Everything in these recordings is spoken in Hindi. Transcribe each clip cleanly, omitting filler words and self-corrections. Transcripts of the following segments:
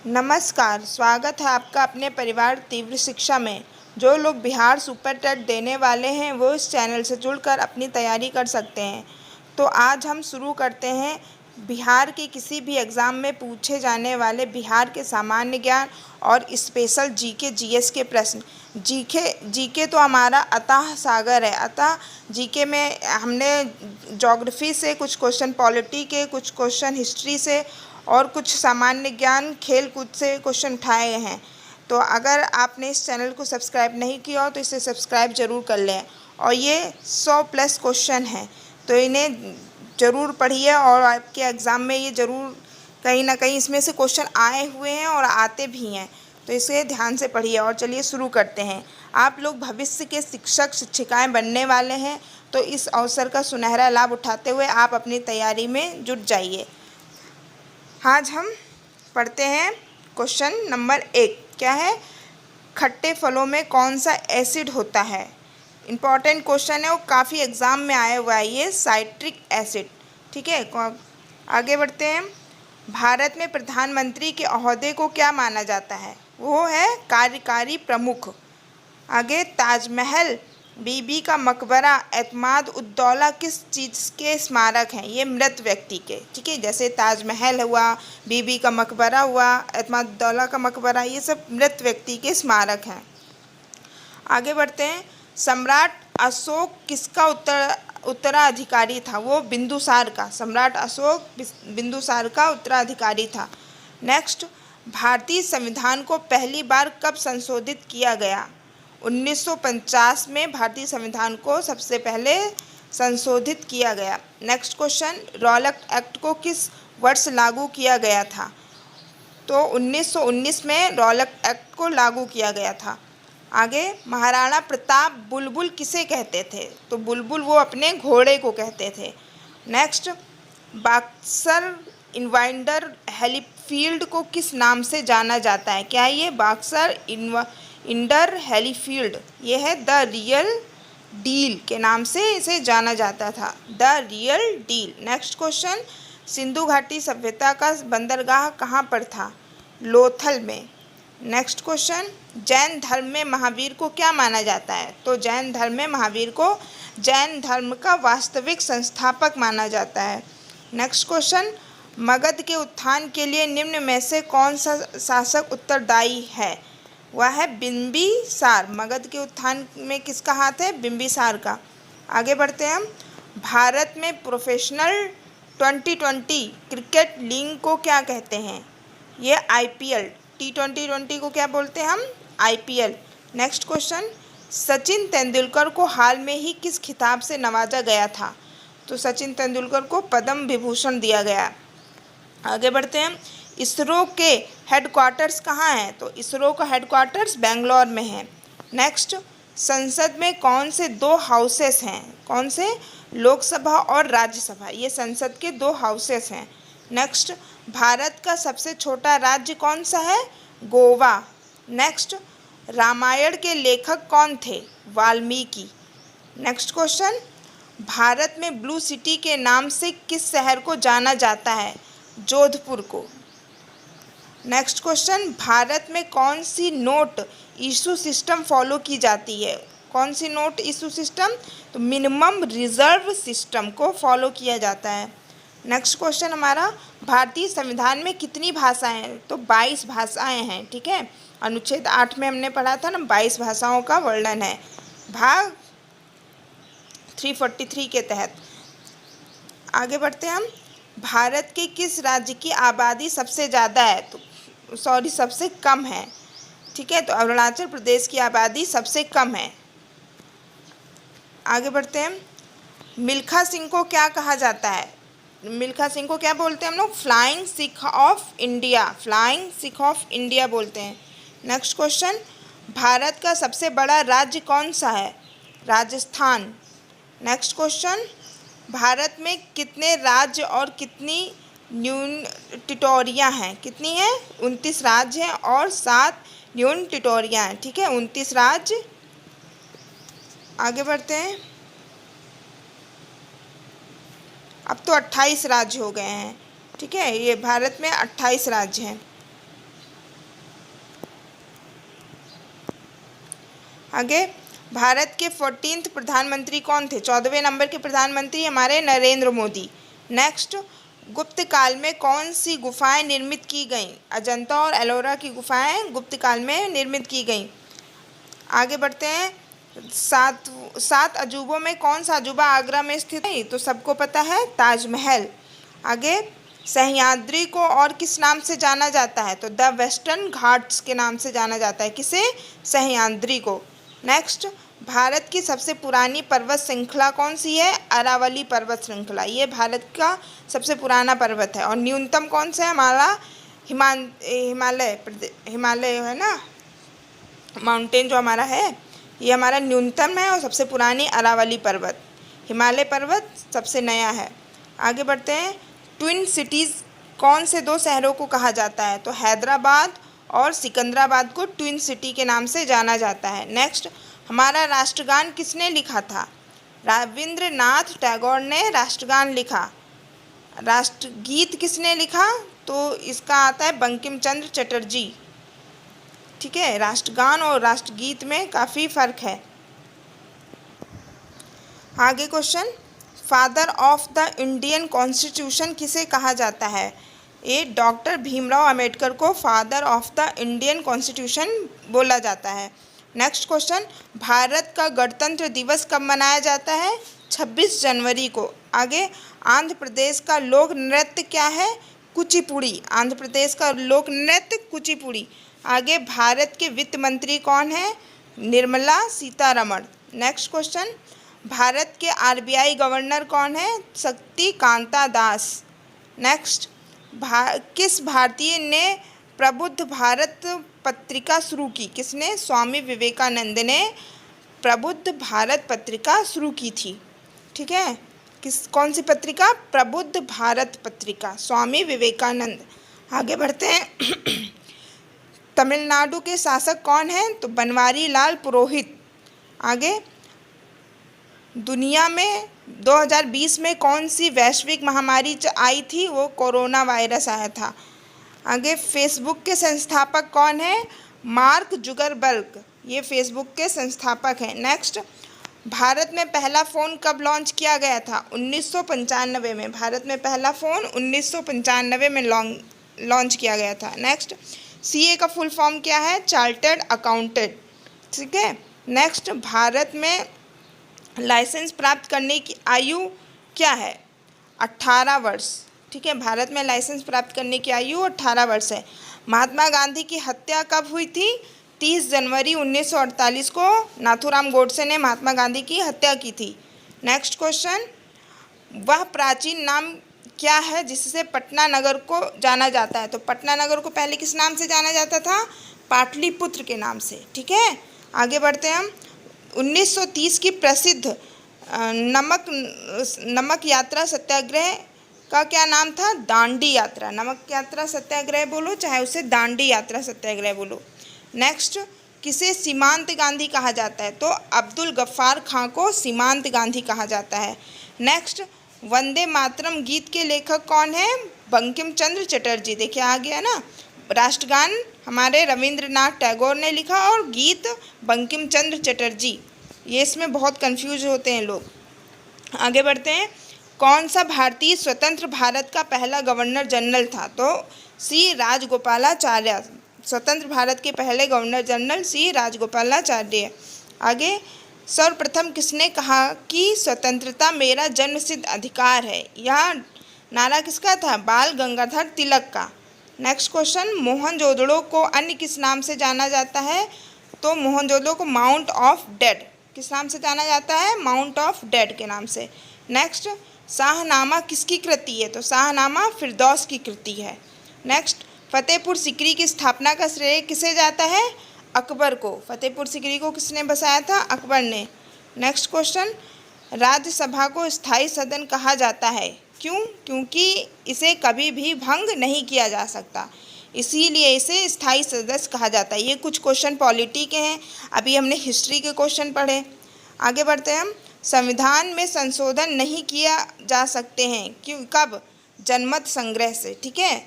नमस्कार, स्वागत है आपका अपने परिवार तीव्र शिक्षा में। जो लोग बिहार सुपर टेट देने वाले हैं वो इस चैनल से जुड़कर अपनी तैयारी कर सकते हैं। तो आज हम शुरू करते हैं बिहार के किसी भी एग्ज़ाम में पूछे जाने वाले बिहार के सामान्य ज्ञान और स्पेशल जीके जीएस के प्रश्न। जीके तो हमारा अथाह सागर है। अतः जीके में हमने ज्योग्राफी से कुछ क्वेश्चन, पॉलिटी के कुछ क्वेश्चन, हिस्ट्री से और कुछ सामान्य ज्ञान, खेल कूद से क्वेश्चन उठाए हैं। तो अगर आपने इस चैनल को सब्सक्राइब नहीं किया हो तो इसे सब्सक्राइब ज़रूर कर लें। और ये 100+ क्वेश्चन हैं, तो इन्हें ज़रूर पढ़िए और आपके एग्ज़ाम में ये ज़रूर कहीं ना कहीं इसमें से क्वेश्चन आए हुए हैं और आते भी हैं, तो इसे ध्यान से पढ़िए। और चलिए शुरू करते हैं। आप लोग भविष्य के शिक्षक शिक्षिकाएँ बनने वाले हैं, तो इस अवसर का सुनहरा लाभ उठाते हुए आप अपनी तैयारी में जुट जाइए। आज हम पढ़ते हैं क्वेश्चन नंबर 1। क्या है? खट्टे फलों में कौन सा एसिड होता है? इम्पॉर्टेंट क्वेश्चन है और काफ़ी एग्ज़ाम में आया हुआ है ये, साइट्रिक एसिड। ठीक है, आगे बढ़ते हैं। भारत में प्रधानमंत्री के ओहदे को क्या माना जाता है? वो है कार्यकारी प्रमुख। आगे, ताजमहल, बीबी का मकबरा, एतमाद उद्दौला किस चीज़ के स्मारक हैं? ये मृत व्यक्ति के। ठीक है, जैसे ताजमहल हुआ, बीबी का मकबरा हुआ, एतमाद उद्दौला का मकबरा, ये सब मृत व्यक्ति के स्मारक हैं। आगे बढ़ते हैं। सम्राट अशोक किसका उत्तराधिकारी था? वो बिंदुसार का। सम्राट अशोक बिंदुसार का उत्तराधिकारी था। नेक्स्ट, भारतीय संविधान को पहली बार कब संशोधित किया गया? 1950 में भारतीय संविधान को सबसे पहले संशोधित किया गया। नेक्स्ट क्वेश्चन, रॉलक एक्ट को किस वर्ष लागू किया गया था? तो 1919 में रॉलक एक्ट को लागू किया गया था। आगे, महाराणा प्रताप बुलबुल किसे कहते थे? तो बुलबुल वो अपने घोड़े को कहते थे। नेक्स्ट, बक्सर इन्वाइडर हेलीफील्ड को किस नाम से जाना जाता है? क्या है ये? बक्सर इंडर हेलीफील्ड, ये है द रियल डील के नाम से इसे जाना जाता था, the real deal. Next question, Sindhu घाटी सभ्यता का बंदरगाह कहाँ पर था? लोथल में। नेक्स्ट क्वेश्चन, जैन धर्म में महावीर को क्या माना जाता है? तो जैन धर्म में महावीर को जैन धर्म का वास्तविक संस्थापक माना जाता है। नेक्स्ट क्वेश्चन, मगध के उत्थान के लिए निम्न में से कौन सा शासक उत्तरदायी है? वह है बिंबिसार। मगध के उत्थान में किसका हाथ है? बिंबिसार का। आगे बढ़ते हैं हम। भारत में प्रोफेशनल 2020 क्रिकेट लीग को क्या कहते हैं? ये आईपीएल। T20 को क्या बोलते हैं हम? IPL. Next question, Sachin Tendulkar को हाल में ही किस खिताब से नवाजा गया था? तो सचिन तेंदुलकर को पद्म विभूषण दिया गया। आगे बढ़ते हैं। इसरो के हेडक्वार्टर्स कहाँ हैं? तो इसरो का हेडक्वार्टर्स बेंगलोर में है। नेक्स्ट, संसद में कौन से 2 हाउसेस हैं? कौन से? लोकसभा और राज्यसभा, ये संसद के 2 हाउसेस हैं। नेक्स्ट, भारत का सबसे छोटा राज्य कौन सा है? गोवा। नेक्स्ट, रामायण के लेखक कौन थे? वाल्मीकि। नेक्स्ट क्वेश्चन, भारत में ब्लू सिटी के नाम से किस शहर को जाना जाता है? जोधपुर को। नेक्स्ट क्वेश्चन, भारत में कौन सी नोट इशू सिस्टम फॉलो की जाती है? कौन सी नोट इशू सिस्टम? तो मिनिमम रिजर्व सिस्टम को फॉलो किया जाता है। नेक्स्ट क्वेश्चन हमारा, भारतीय संविधान में कितनी भाषाएं हैं? तो 22 भाषाएं हैं। ठीक है, अनुच्छेद 8 में हमने पढ़ा था ना, 22 भाषाओं का वर्णन है भाग 343 के तहत। आगे बढ़ते हैं हम। भारत के किस राज्य की आबादी सबसे ज़्यादा है? तो सबसे कम है। ठीक है, तो अरुणाचल प्रदेश की आबादी सबसे कम है। आगे बढ़ते हैं। मिल्खा सिंह को क्या कहा जाता है? मिल्खा सिंह को क्या बोलते हैं हम लोग? Flying Sikh of India. Flying Sikh of India बोलते हैं। नेक्स्ट क्वेश्चन, भारत का सबसे बड़ा राज्य कौन सा है? राजस्थान। नेक्स्ट क्वेश्चन, भारत में कितने राज्य और कितनी न्यून टिटोरियाँ हैं? कितनी हैं? 29 राज्य हैं और 7 न्यून टिटोरियाँ हैं। ठीक है, 29 राज्य। आगे बढ़ते हैं। अब तो 28 राज्य हो गए हैं। ठीक है, ये भारत में 28 राज्य हैं। आगे, भारत के 14th प्रधानमंत्री कौन थे? 14वें नंबर के प्रधानमंत्री हमारे नरेंद्र मोदी। नेक्स्ट, गुप्त काल में कौन सी गुफाएं निर्मित की गईं? अजंता और एलोरा की गुफाएं गुप्त काल में निर्मित की गईं। आगे बढ़ते हैं, सात अजूबों में कौन सा अजूबा आगरा में स्थित है? तो सबको पता है, ताजमहल। आगे, सह्याद्री को और किस नाम से जाना जाता है? तो द वेस्टर्न घाट्स के नाम से जाना जाता है। किसे? सह्याद्री को। नेक्स्ट, भारत की सबसे पुरानी पर्वत श्रृंखला कौन सी है? अरावली पर्वत श्रृंखला। ये भारत का सबसे पुराना पर्वत है। और न्यूनतम कौन सा है हमारा? हिमालय है ना, माउंटेन जो हमारा है, ये हमारा न्यूनतम है। और सबसे पुरानी अरावली पर्वत, हिमालय पर्वत सबसे नया है। आगे बढ़ते हैं, ट्विन सिटीज़ कौन से दो शहरों को कहा जाता है? तो हैदराबाद और सिकंदराबाद को ट्विन सिटी के नाम से जाना जाता है। नेक्स्ट, हमारा राष्ट्रगान किसने लिखा था? रविंद्रनाथ टैगोर ने राष्ट्रगान लिखा। राष्ट्रगीत किसने लिखा? तो इसका आता है बंकिम चंद्र चटर्जी। ठीक है, राष्ट्रगान और राष्ट्रगीत में काफ़ी फर्क है। आगे question, father of the Indian constitution किसे कहा जाता है? ये डॉक्टर भीमराव अंबेडकर को father of the Indian constitution बोला जाता है। नेक्स्ट क्वेश्चन, भारत का गणतंत्र दिवस कब मनाया जाता है? 26 जनवरी को। आगे, आंध्र प्रदेश का लोक नृत्य क्या है? कुचिपुड़ी। आंध्र प्रदेश का लोक नृत्य कुचिपुड़ी। आगे, भारत के वित्त मंत्री कौन है? निर्मला सीतारमण। नेक्स्ट क्वेश्चन, भारत के आरबीआई गवर्नर कौन है? शक्ति कांता दास। नेक्स्ट, किस भारतीय ने प्रबुद्ध भारत पत्रिका शुरू की? किसने? स्वामी विवेकानंद ने प्रबुद्ध भारत पत्रिका शुरू की थी। ठीक है, कौन सी पत्रिका? प्रबुद्ध भारत पत्रिका, स्वामी विवेकानंद। आगे बढ़ते हैं, तमिलनाडु के शासक कौन हैं? तो बनवारी लाल पुरोहित। आगे, दुनिया में 2020 में कौन सी वैश्विक महामारी आई थी? वो कोरोना वायरस आया था। आगे, फेसबुक के संस्थापक कौन है? मार्क जुकरबर्ग, ये फेसबुक के संस्थापक हैं। नेक्स्ट, भारत में पहला फ़ोन कब लॉन्च किया गया था? 1995 में। भारत में पहला फ़ोन 1995 में लॉन्च किया गया था। नेक्स्ट, सीए का फुल फॉर्म क्या है? Chartered accountant. ठीक है। नेक्स्ट, भारत में लाइसेंस प्राप्त करने की आयु क्या है? 18 वर्ष। ठीक है, भारत में लाइसेंस प्राप्त करने की आयु 18 वर्ष है। महात्मा गांधी की हत्या कब हुई थी? 30 जनवरी 1948 को नाथूराम गोडसे ने महात्मा गांधी की हत्या की थी। नेक्स्ट क्वेश्चन, वह प्राचीन नाम क्या है जिससे पटना नगर को जाना जाता है? तो पटना नगर को पहले किस नाम से जाना जाता था? पाटलिपुत्र के नाम से। ठीक है, आगे बढ़ते हैं हम। 1930 की प्रसिद्ध नमक यात्रा सत्याग्रह का क्या नाम था? दांडी यात्रा। नमक यात्रा सत्याग्रह बोलो, चाहे उसे दांडी यात्रा सत्याग्रह बोलो। नेक्स्ट, किसे सीमांत गांधी कहा जाता है? तो अब्दुल गफ्फार खां को सीमांत गांधी कहा जाता है। नेक्स्ट, वंदे मातरम गीत के लेखक कौन है? बंकिम चंद्र चटर्जी। देखिए आ गया ना, राष्ट्रगान हमारे रविंद्रनाथ टैगोर ने लिखा और गीत बंकिम चंद्र चटर्जी। ये इसमें बहुत कंफ्यूज होते हैं लोग। आगे बढ़ते हैं, कौन सा भारतीय स्वतंत्र भारत का पहला गवर्नर जनरल था? तो सी राजगोपालाचार्य। स्वतंत्र भारत के पहले गवर्नर जनरल सी राजगोपालाचार्य। आगे, सर्वप्रथम किसने कहा कि स्वतंत्रता मेरा जन्मसिद्ध अधिकार है? यह नारा किसका था? बाल गंगाधर तिलक का। नेक्स्ट क्वेश्चन, मोहनजोदड़ो को अन्य किस नाम से जाना जाता है? तो मोहनजोदड़ो को माउंट ऑफ डेड किस नाम से जाना जाता है? माउंट ऑफ डेड के नाम से। नेक्स्ट, शाहनामा किसकी कृति है? तो शाहनामा फिरदौस की कृति है। नेक्स्ट, फतेहपुर सीकरी की स्थापना का श्रेय किसे जाता है? अकबर को। फतेहपुर सीकरी को किसने बसाया था? अकबर ने। नेक्स्ट क्वेश्चन, राज्यसभा को स्थायी सदन कहा जाता है, क्यों? क्योंकि इसे कभी भी भंग नहीं किया जा सकता, इसीलिए इसे स्थायी सदस्य कहा जाता है। ये कुछ क्वेश्चन पॉलिटी के हैं, अभी हमने हिस्ट्री के क्वेश्चन पढ़े। आगे बढ़ते हैं हम। संविधान में संशोधन नहीं किया जा सकते हैं, क्यों? कब? जनमत संग्रह से। ठीक है,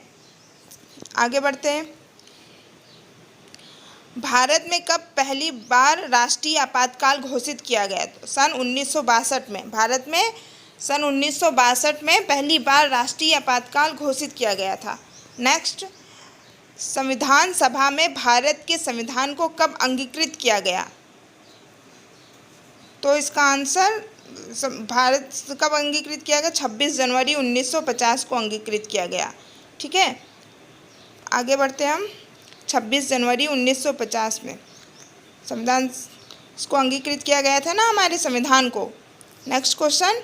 आगे बढ़ते हैं। भारत में कब पहली बार राष्ट्रीय आपातकाल घोषित किया गया? तो सन 1962 में। भारत में सन 1962 में पहली बार राष्ट्रीय आपातकाल घोषित किया गया था। नेक्स्ट, संविधान सभा में भारत के संविधान को कब अंगीकृत किया गया? तो इसका आंसर भारत कब अंगीकृत किया गया? 26 जनवरी 1950 को अंगीकृत किया गया। ठीक है, आगे बढ़ते हैं हम। 26 जनवरी 1950 में संविधान को अंगीकृत किया गया था ना, हमारे संविधान को। नेक्स्ट क्वेश्चन,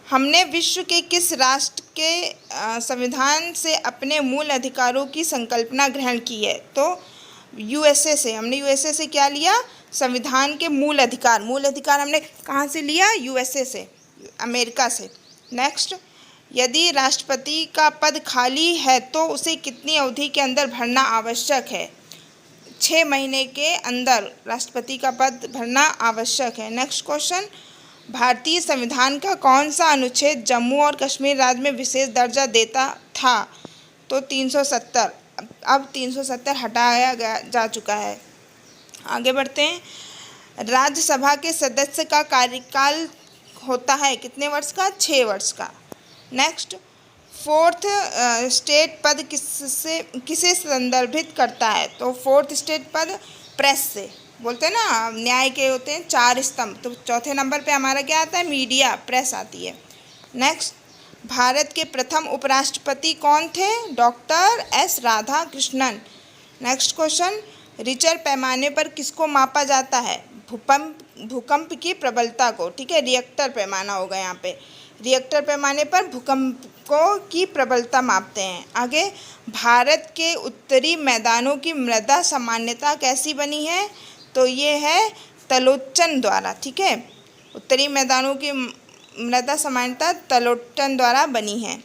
हमने विश्व के किस राष्ट्र के संविधान से अपने मूल अधिकारों की संकल्पना ग्रहण की है? तो यूएसए से। हमने यूएसए से क्या लिया? संविधान के मूल अधिकार। मूल अधिकार हमने कहाँ से लिया? यूएसए से, अमेरिका से। नेक्स्ट, यदि राष्ट्रपति का पद खाली है तो उसे कितनी अवधि के अंदर भरना आवश्यक है? 6 महीने के अंदर राष्ट्रपति का पद भरना आवश्यक है। नेक्स्ट क्वेश्चन, भारतीय संविधान का कौन सा अनुच्छेद जम्मू और कश्मीर राज्य में विशेष दर्जा देता था? तो 370। अब 370 हटाया जा चुका है। आगे बढ़ते हैं। राज्यसभा के सदस्य का कार्यकाल होता है कितने वर्ष का? 6 वर्ष का। नेक्स्ट, फोर्थ स्टेट पद किसे संदर्भित करता है? तो फोर्थ स्टेट पद प्रेस से। बोलते हैं ना, न्याय के होते हैं 4 स्तंभ, तो चौथे नंबर पे हमारा क्या आता है? मीडिया, प्रेस आती है। नेक्स्ट, भारत के प्रथम उपराष्ट्रपति कौन थे? Doctor S Radhakrishnan. Next question, Richter पैमाने पर किसको मापा जाता है? भूकंप की प्रबलता को। ठीक है, रिएक्टर पैमाना होगा यहाँ पे। रिएक्टर पैमाने पर भूकंप की प्रबलता मापते हैं। आगे, भारत के उत्तरी मैदानों की मृदा सामान्यता कैसी बनी है? तो ये है तलोचन द्वारा। ठीक है, उत्तरी मैदानों की मृदा सामान्यता तलोचन द्वारा बनी है।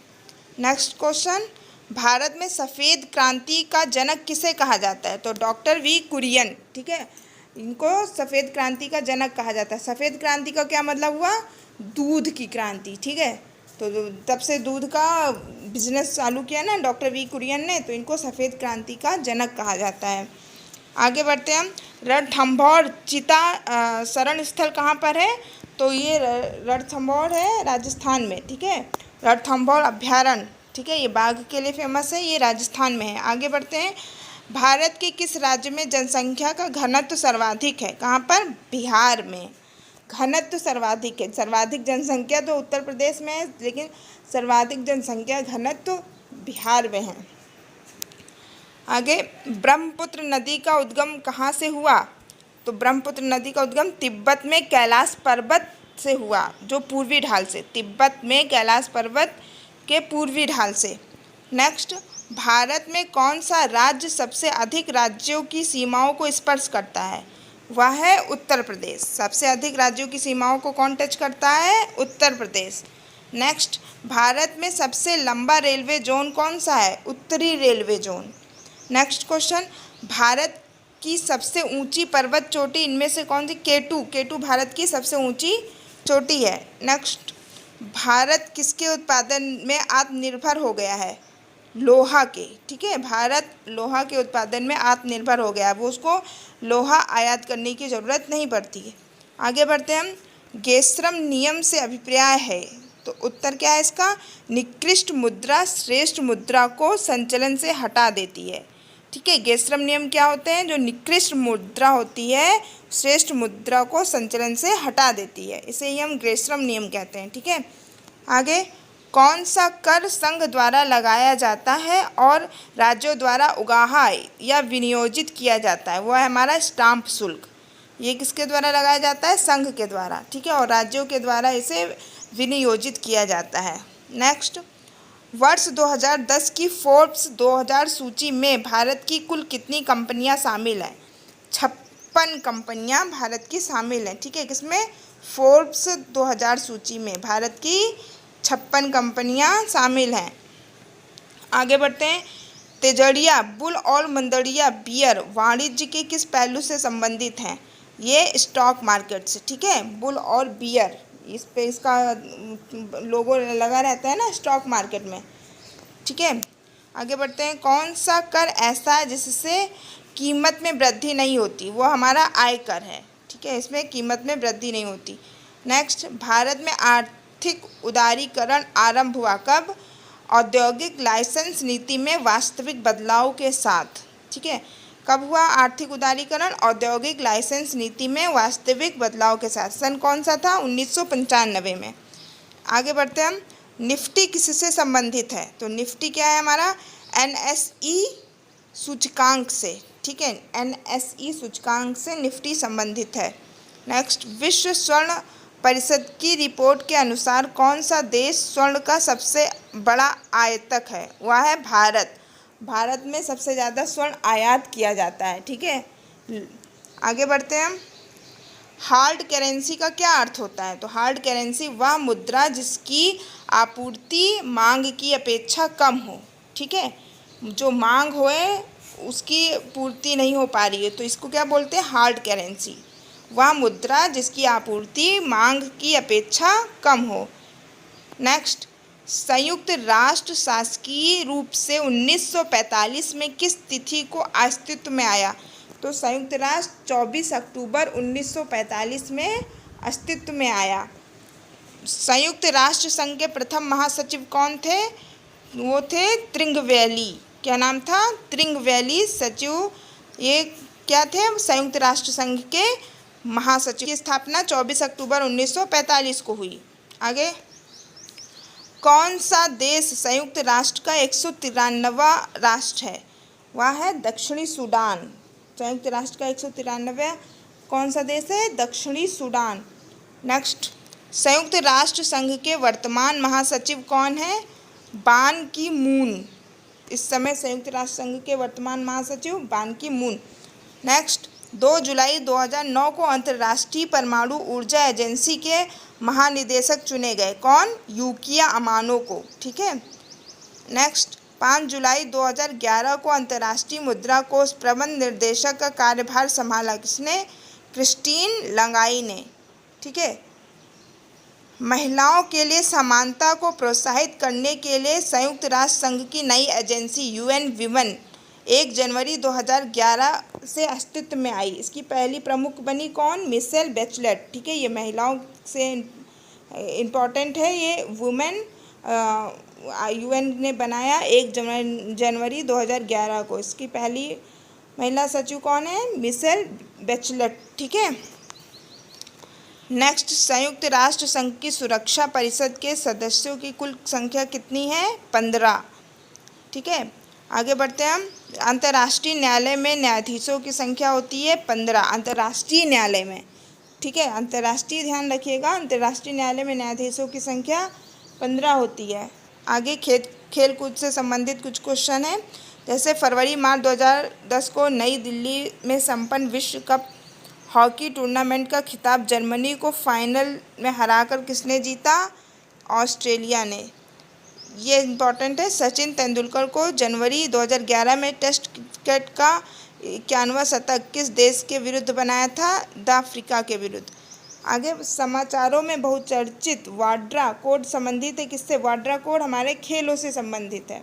नेक्स्ट क्वेश्चन, भारत में सफ़ेद क्रांति का जनक किसे कहा जाता है? तो डॉक्टर वी कुरियन। ठीक है, इनको सफ़ेद क्रांति का जनक कहा जाता है। सफ़ेद क्रांति का क्या मतलब हुआ? दूध की क्रांति। ठीक है, तो तब से दूध का बिजनेस चालू किया ना डॉक्टर वी कुरियन ने, तो इनको सफ़ेद क्रांति का जनक कहा जाता है। आगे बढ़ते हैं हम। रणथंभौर चीता शरण स्थल कहाँ पर है? तो ये रणथंभौर है राजस्थान में। ठीक है, रणथंभौर अभ्यारण्य। ठीक है, ये बाघ के लिए फेमस है, ये राजस्थान में है। आगे बढ़ते हैं। भारत के किस राज्य में जनसंख्या का घनत्व सर्वाधिक है? कहाँ पर? बिहार में घनत्व सर्वाधिक है। सर्वाधिक जनसंख्या तो उत्तर प्रदेश में है, लेकिन सर्वाधिक जनसंख्या घनत्व बिहार में है। आगे, ब्रह्मपुत्र नदी का उद्गम कहाँ से हुआ? तो ब्रह्मपुत्र नदी का उद्गम तिब्बत में कैलाश पर्वत से हुआ, जो पूर्वी ढाल से। तिब्बत में कैलाश पर्वत के पूर्वी ढाल से। नेक्स्ट, भारत में कौन सा राज्य सबसे अधिक राज्यों की सीमाओं को स्पर्श करता है? वह है उत्तर प्रदेश। सबसे अधिक राज्यों की सीमाओं को कौन टच करता है? उत्तर प्रदेश। नेक्स्ट, भारत में सबसे लंबा रेलवे जोन कौन सा है? उत्तरी railway zone. Next question, Bharat की सबसे ऊंची पर्वत चोटी इनमें से कौन सी? केटू। केटू भारत की सबसे ऊंची चोटी है। नेक्स्ट, भारत किसके उत्पादन में आत्मनिर्भर हो गया है? लोहा के। ठीक है, भारत लोहा के उत्पादन में आत्मनिर्भर हो गया है, वो उसको लोहा आयात करने की ज़रूरत नहीं पड़ती है। आगे बढ़ते हैं हम। गेस्रम नियम से अभिप्राय है? तो उत्तर क्या है इसका? निकृष्ट मुद्रा श्रेष्ठ मुद्रा को संचलन से हटा देती है। ठीक है, गेस्रम नियम क्या होते हैं? जो निकृष्ट मुद्रा होती है श्रेष्ठ मुद्रा को संचलन से हटा देती है, इसे ही हम गेस्रम नियम कहते हैं। ठीक है, आगे, कौन सा कर संघ द्वारा लगाया जाता है और राज्यों द्वारा उगाहा या विनियोजित किया जाता है? वह है हमारा स्टाम्प शुल्क। ये किसके द्वारा लगाया जाता है? संघ के द्वारा। ठीक है, और राज्यों के द्वारा इसे विनियोजित किया जाता है। नेक्स्ट, वर्ष 2010 की फोर्ब्स 2000 सूची में भारत की कुल कितनी कंपनियां शामिल हैं? 56 कंपनियां भारत की शामिल हैं। ठीक है, किसमें? फोर्ब्स 2000 सूची में भारत की 56 कंपनियां शामिल हैं। आगे बढ़ते हैं। तेजड़िया बुल और मंदड़िया बियर वाणिज्य के किस पहलू से संबंधित हैं? ये स्टॉक मार्केट से। ठीक है, बुल और बियर इस पे इसका लोगो लगा रहता है ना स्टॉक मार्केट में। ठीक है, आगे बढ़ते हैं। कौन सा कर ऐसा है जिससे कीमत में वृद्धि नहीं होती, वो हमारा आयकर है। ठीक है, इसमें कीमत में वृद्धि नहीं होती। नेक्स्ट, भारत में आर्थिक उदारीकरण आरंभ हुआ कब? औद्योगिक लाइसेंस नीति में वास्तविक बदलाव के साथ। ठीक है, कब हुआ आर्थिक उदारीकरण? औद्योगिक लाइसेंस नीति में वास्तविक बदलाव के साथ। सन कौन सा था? 1995 में। आगे बढ़ते हैं हम। निफ्टी किससे संबंधित है? तो निफ्टी क्या है हमारा? एनएसई सूचकांक से। ठीक है, एनएसई सूचकांक से निफ्टी संबंधित है। नेक्स्ट, विश्व स्वर्ण परिषद की रिपोर्ट के अनुसार कौन सा देश स्वर्ण का सबसे बड़ा आयातक है? वह है भारत। भारत में सबसे ज़्यादा स्वर्ण आयात किया जाता है। ठीक है, आगे बढ़ते हैं हम। हार्ड करेंसी का क्या अर्थ होता है? तो हार्ड करेंसी वह मुद्रा जिसकी आपूर्ति मांग की अपेक्षा कम हो। ठीक है, जो मांग होए उसकी पूर्ति नहीं हो पा रही है, तो इसको क्या बोलते हैं? Hard currency. वह मुद्रा जिसकी आपूर्ति मांग की अपेक्षा कम हो। नेक्स्ट, संयुक्त राष्ट्र शासकीय रूप से 1945 में किस तिथि को अस्तित्व में आया? तो संयुक्त राष्ट्र 24 अक्टूबर 1945 में अस्तित्व में आया। संयुक्त राष्ट्र संघ के प्रथम महासचिव कौन थे? वो थे त्रिंगवैली। क्या नाम था? त्रिंगवैली सचिव। ये क्या थे? संयुक्त राष्ट्र संघ के महासचिव की स्थापना 24 अक्टूबर 1945 को हुई। आगे, कौन सा देश संयुक्त राष्ट्र का 193वां राष्ट्र है? वह है दक्षिणी सूडान। संयुक्त राष्ट्र का 193वां कौन सा देश है? दक्षिणी सूडान। नेक्स्ट, संयुक्त राष्ट्र संघ के वर्तमान महासचिव कौन है? बान की मून। इस समय संयुक्त राष्ट्र संघ के वर्तमान महासचिव बान की मून। नेक्स्ट, 2 जुलाई 2009 को अंतर्राष्ट्रीय परमाणु ऊर्जा एजेंसी के महानिदेशक चुने गए। कौन? यूकिया अमानो को। ठीक है। नेक्स्ट, 5 जुलाई 2011 को अंतर्राष्ट्रीय मुद्रा कोष प्रबंध निर्देशक का कार्यभार संभाला किसने? क्रिस्टीन लगाई ने। ठीक है। महिलाओं के लिए समानता को प्रोत्साहित करने के लिए संयुक्त राष्ट्र संघ की नई एजेंसी यूएन विमेन 1 जनवरी 2011 से अस्तित्व में आई। इसकी पहली प्रमुख बनी कौन? Michelle Bachelet. ठीक है, ये महिलाओं से इम्पॉर्टेंट है। ये वुमेन यूएन ने बनाया 1 जनवरी 2011 को। इसकी पहली महिला सचिव कौन है? Michelle Bachelet. ठीक है। नेक्स्ट, संयुक्त राष्ट्र संघ की सुरक्षा परिषद के सदस्यों की कुल संख्या कितनी है? 15। ठीक है। आगे बढ़ते हैं हम। अंतर्राष्ट्रीय न्यायालय में न्यायाधीशों की संख्या होती है 15। अंतर्राष्ट्रीय न्यायालय में। ठीक है, अंतर्राष्ट्रीय ध्यान रखिएगा। अंतर्राष्ट्रीय न्यायालय में न्यायाधीशों की संख्या 15 होती है। आगे खेल कूद से संबंधित कुछ क्वेश्चन है। जैसे फरवरी मार्च 2010 को नई दिल्ली में संपन्न विश्व कप हॉकी टूर्नामेंट का खिताब जर्मनी को फाइनल में हराकर किसने जीता? ऑस्ट्रेलिया ने। ये इम्पॉर्टेंट है। सचिन तेंदुलकर को जनवरी 2011 में टेस्ट क्रिकेट का 51वां शतक किस देश के विरुद्ध बनाया था? दक्षिण अफ्रीका के विरुद्ध। आगे समाचारों में बहुचर्चित वाड्रा कोड संबंधित है किससे? वाड्रा कोड हमारे खेलों से संबंधित है।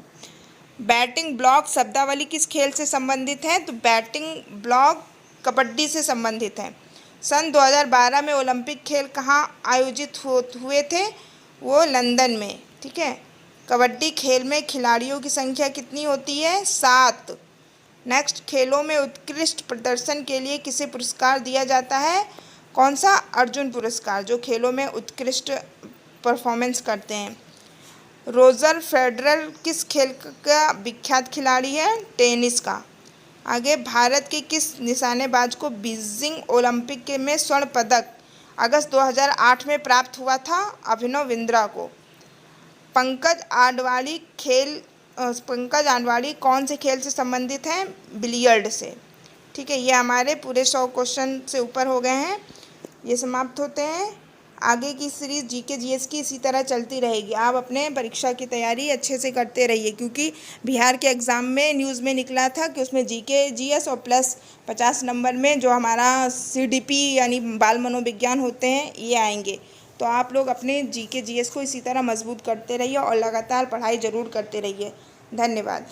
बैटिंग ब्लॉक शब्दावली किस खेल से संबंधित है? तो बैटिंग ब्लॉक कबड्डी से संबंधित है। सन 2012 में ओलंपिक खेल कहाँ आयोजित हुए थे? वो लंदन में। ठीक है। कबड्डी खेल में खिलाड़ियों की संख्या कितनी होती है? 7। नेक्स्ट, खेलों में उत्कृष्ट प्रदर्शन के लिए किसे पुरस्कार दिया जाता है? कौन सा? अर्जुन पुरस्कार, जो खेलों में उत्कृष्ट परफॉर्मेंस करते हैं। रोजर फेडरर किस खेल का विख्यात खिलाड़ी है? टेनिस का। आगे, भारत के किस निशानेबाज को बीजिंग ओलंपिक में स्वर्ण पदक अगस्त 2008 में प्राप्त हुआ था? अभिनव बिंद्रा को। पंकज आडवाणी कौन से खेल से संबंधित हैं? बिलियर्ड से। ठीक है, ये हमारे पूरे 100 क्वेश्चन से ऊपर हो गए हैं। ये समाप्त होते हैं। आगे की सीरीज़ जीके जीएस की इसी तरह चलती रहेगी। आप अपने परीक्षा की तैयारी अच्छे से करते रहिए, क्योंकि बिहार के एग्ज़ाम में न्यूज़ में निकला था कि उसमें जीके जीएस और प्लस 50 नंबर में जो हमारा सीडीपी यानी बाल मनोविज्ञान होते हैं ये आएंगे। तो आप लोग अपने जीके जीएस को इसी तरह मजबूत करते रहिए और लगातार पढ़ाई ज़रूर करते रहिए। धन्यवाद।